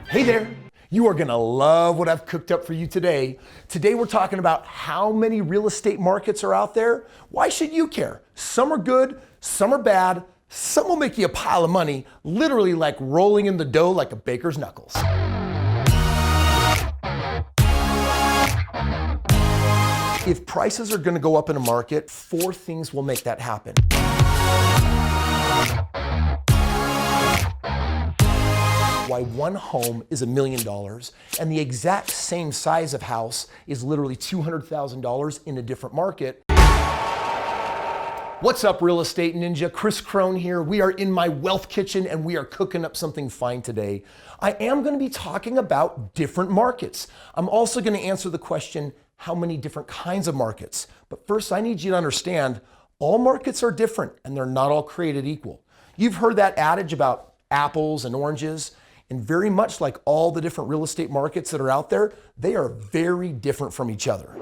Hey there! You are gonna love what I've cooked up for you today. Today we're talking about how many real estate markets are out there. Why should you care? Some are good, some are bad, some will make you a pile of money, literally like rolling in the dough like a baker's knuckles. If prices are gonna go up in a market, 4 things will make that happen. Why one home is $1 million and the exact same size of house is literally $200,000 in a different market. What's up, real estate ninja? Kris Krohn here. We are in my wealth kitchen and we are cooking up something fine today. I am going to be talking about different markets. I'm also going to answer the question, how many different kinds of markets? But first, I need you to understand all markets are different and they're not all created equal. You've heard that adage about apples and oranges. And very much like all the different real estate markets that are out there, they are very different from each other.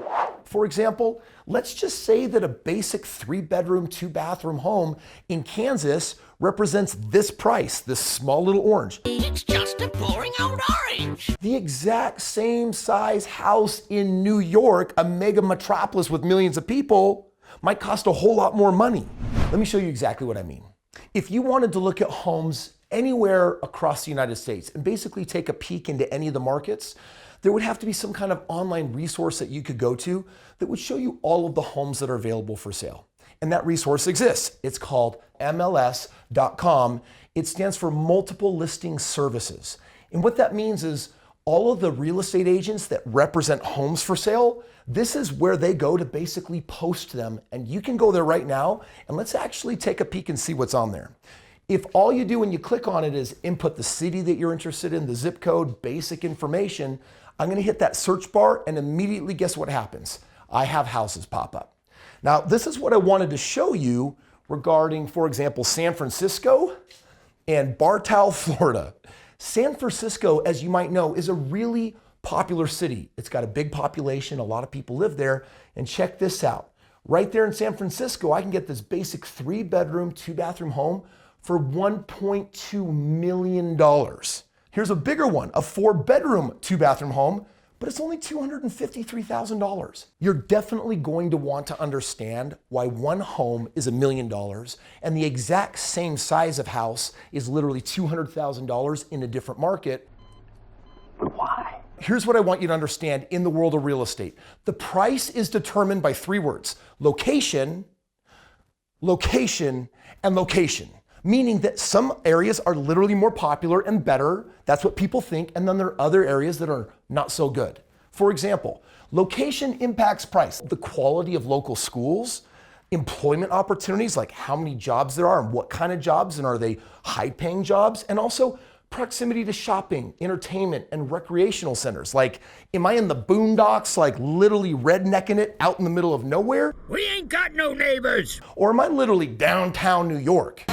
For example, let's just say that a basic 3-bedroom, 2-bathroom home in Kansas represents this price, this small little orange. It's just a boring old orange. The exact same size house in New York, a mega metropolis with millions of people, might cost a whole lot more money. Let me show you exactly what I mean. If you wanted to look at homes anywhere across the United States and basically take a peek into any of the markets, there would have to be some kind of online resource that you could go to that would show you all of the homes that are available for sale. And that resource exists. It's called MLS.com. It stands for Multiple Listing Services. And what that means is all of the real estate agents that represent homes for sale, this is where they go to basically post them. And you can go there right now and let's actually take a peek and see what's on there. If all you do when you click on it is input the city that you're interested in, the zip code, basic information, I'm gonna hit that search bar and immediately guess what happens? I have houses pop up. Now, this is what I wanted to show you regarding, for example, San Francisco and Bartow, Florida. San Francisco, as you might know, is a really popular city. It's got a big population, a lot of people live there, and check this out. Right there in San Francisco, I can get this basic 3-bedroom, 2-bathroom home for $1.2 million. Here's a bigger one, a 4-bedroom, 2-bathroom home, but it's only $253,000. You're definitely going to want to understand why one home is $1 million and the exact same size of house is literally $200,000 in a different market. But why? Here's what I want you to understand in the world of real estate. The price is determined by 3 words: location, location, and location. Meaning that some areas are literally more popular and better. That's what people think. And then there are other areas that are not so good. For example, location impacts price. The quality of local schools, employment opportunities, like how many jobs there are and what kind of jobs, and are they high-paying jobs? And also proximity to shopping, entertainment, and recreational centers. Like, am I in the boondocks, like literally rednecking it out in the middle of nowhere? We ain't got no neighbors. Or am I literally downtown New York?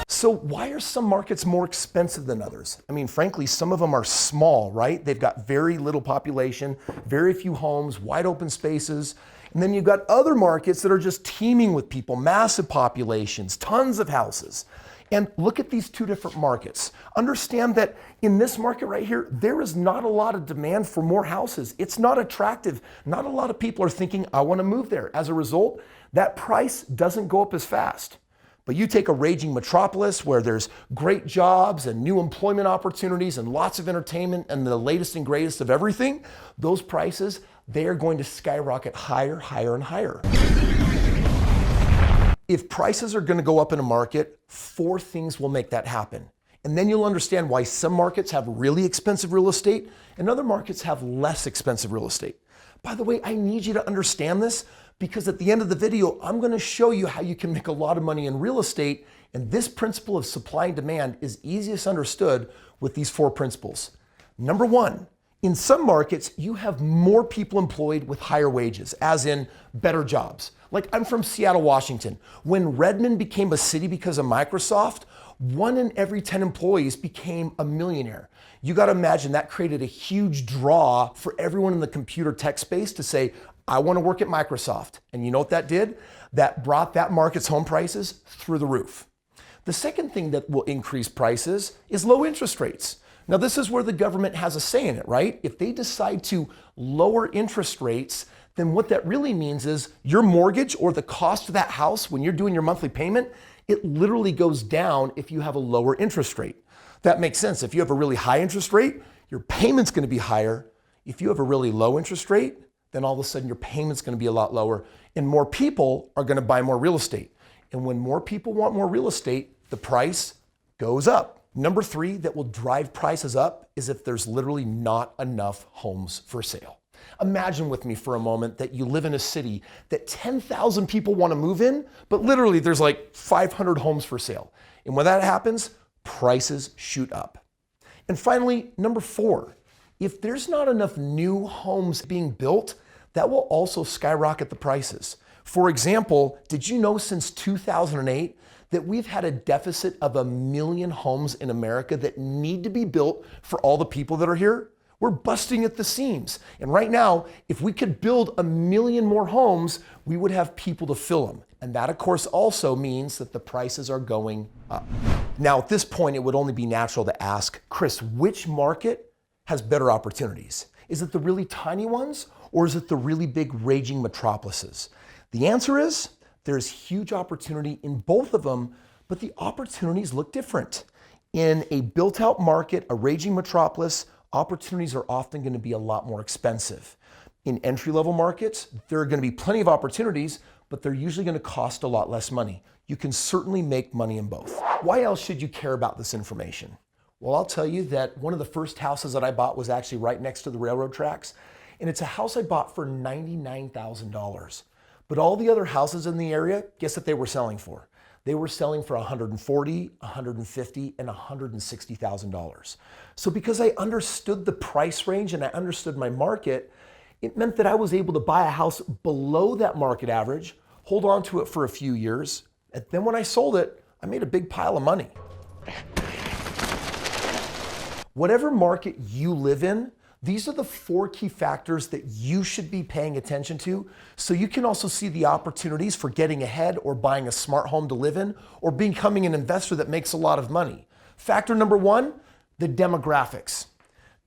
So why are some markets more expensive than others? I mean, frankly, some of them are small, right? They've got very little population, very few homes, wide open spaces. And then you've got other markets that are just teeming with people, massive populations, tons of houses. And look at these 2 different markets. Understand that in this market right here, there is not a lot of demand for more houses. It's not attractive. Not a lot of people are thinking, I want to move there. As a result, that price doesn't go up as fast. But you take a raging metropolis where there's great jobs and new employment opportunities and lots of entertainment and the latest and greatest of everything, those prices, they are going to skyrocket higher, higher, and higher. If prices are going to go up in a market, 4 things will make that happen. And then you'll understand why some markets have really expensive real estate and other markets have less expensive real estate. By the way, I need you to understand this because at the end of the video, I'm going to show you how you can make a lot of money in real estate. And this principle of supply and demand is easiest understood with these 4 principles. Number 1, in some markets, you have more people employed with higher wages, as in better jobs. Like, I'm from Seattle, Washington. When Redmond became a city because of Microsoft, 1 in every 10 employees became a millionaire. You got to imagine that created a huge draw for everyone in the computer tech space to say, I want to work at Microsoft. And you know what that did? that brought that market's home prices through the roof. The second thing that will increase prices is low interest rates. Now, this is where the government has a say in it, right? If they decide to lower interest rates, then what that really means is your mortgage or the cost of that house when you're doing your monthly payment, it literally goes down if you have a lower interest rate. That makes sense. If you have a really high interest rate, your payment's going to be higher. If you have a really low interest rate, then all of a sudden your payment's going to be a lot lower and more people are going to buy more real estate. And when more people want more real estate, the price goes up. Number three that will drive prices up is if there's literally not enough homes for sale. Imagine with me for a moment that you live in a city that 10,000 people want to move in, but literally there's like 500 homes for sale. And when that happens, prices shoot up. And finally, number four, if there's not enough new homes being built, that will also skyrocket the prices. For example, did you know since 2008 that we've had a deficit of 1 million homes in America that need to be built for all the people that are here? We're busting at the seams. And right now, if we could build 1 million more homes, we would have people to fill them. And that, of course, also means that the prices are going up. Now, at this point, it would only be natural to ask, Kris, which market has better opportunities? Is it the really tiny ones, or is it the really big raging metropolises? The answer is there's huge opportunity in both of them, but the opportunities look different. In a built-out market, a raging metropolis, opportunities are often going to be a lot more expensive. In entry-level markets, there are going to be plenty of opportunities, but they're usually going to cost a lot less money. You can certainly make money in both. Why else should you care about this information? Well, I'll tell you that one of the first houses that I bought was actually right next to the railroad tracks, and it's a house I bought for $99,000. But all the other houses in the area, guess what they were selling for? They were selling for $140,000, $150,000, and $160,000. So because I understood the price range and I understood my market, it meant that I was able to buy a house below that market average, hold on to it for a few years, and then when I sold it, I made a big pile of money. Whatever market you live in, these are the 4 key factors that you should be paying attention to so you can also see the opportunities for getting ahead or buying a smart home to live in or becoming an investor that makes a lot of money. Factor number 1, the demographics.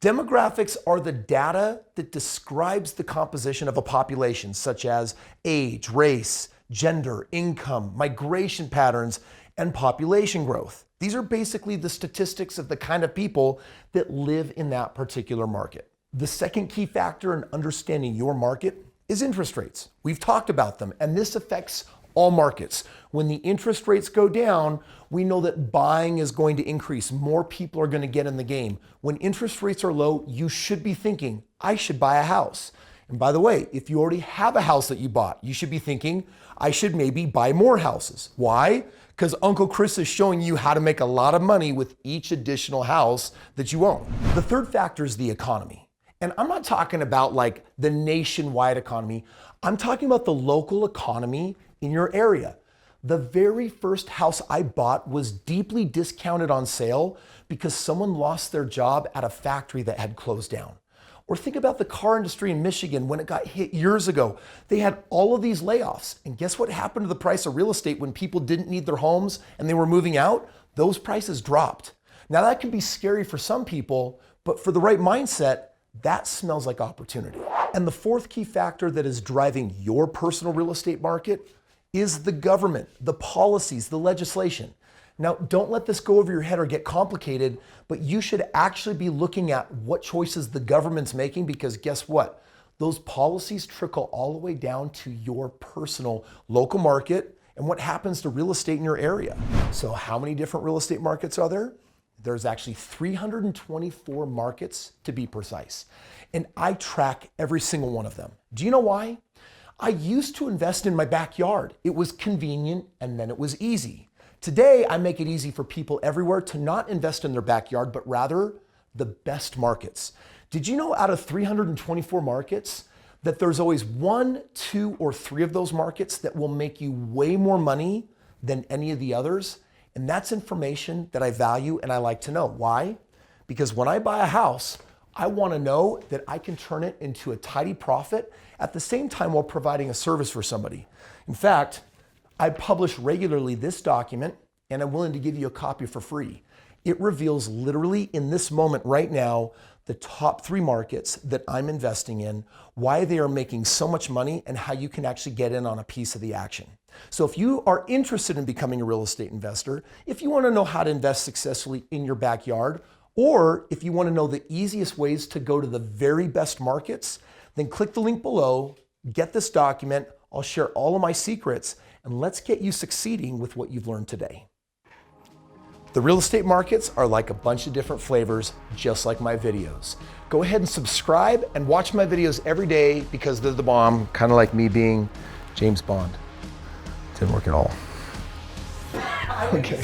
Demographics are the data that describes the composition of a population, such as age, race, gender, income, migration patterns, and population growth. These are basically the statistics of the kind of people that live in that particular market. The second key factor in understanding your market is interest rates. We've talked about them, and this affects all markets. When the interest rates go down, we know that buying is going to increase. More people are going to get in the game. When interest rates are low, you should be thinking, I should buy a house. And by the way, if you already have a house that you bought, you should be thinking, I should maybe buy more houses. Why? Because Uncle Kris is showing you how to make a lot of money with each additional house that you own. The third factor is the economy. And I'm not talking about like the nationwide economy. I'm talking about the local economy in your area. The very first house I bought was deeply discounted on sale because someone lost their job at a factory that had closed down. Or think about the car industry in Michigan when it got hit years ago. They had all of these layoffs. And guess what happened to the price of real estate when people didn't need their homes and they were moving out? Those prices dropped. Now that can be scary for some people, but for the right mindset, that smells like opportunity. And the fourth key factor that is driving your personal real estate market is the government, the policies, the legislation. Now, don't let this go over your head or get complicated, but you should actually be looking at what choices the government's making because guess what? Those policies trickle all the way down to your personal local market and what happens to real estate in your area. So how many different real estate markets are there? There's actually 324 markets to be precise. And I track every single one of them. Do you know why? I used to invest in my backyard. It was convenient and then it was easy. Today, I make it easy for people everywhere to not invest in their backyard, but rather the best markets. Did you know out of 324 markets that there's always 1, 2, or 3 of those markets that will make you way more money than any of the others? And that's information that I value and I like to know. Why? Because when I buy a house, I want to know that I can turn it into a tidy profit at the same time while providing a service for somebody. In fact, I publish regularly this document, and I'm willing to give you a copy for free. It reveals literally in this moment right now the top 3 markets that I'm investing in, why they are making so much money, and how you can actually get in on a piece of the action. So if you are interested in becoming a real estate investor, if you want to know how to invest successfully in your backyard, or if you want to know the easiest ways to go to the very best markets, then click the link below, get this document, I'll share all of my secrets, and let's get you succeeding with what you've learned today. The real estate markets are like a bunch of different flavors, just like my videos. Go ahead and subscribe and watch my videos every day because they're the bomb, kind of like me being James Bond. Didn't work at all. Okay.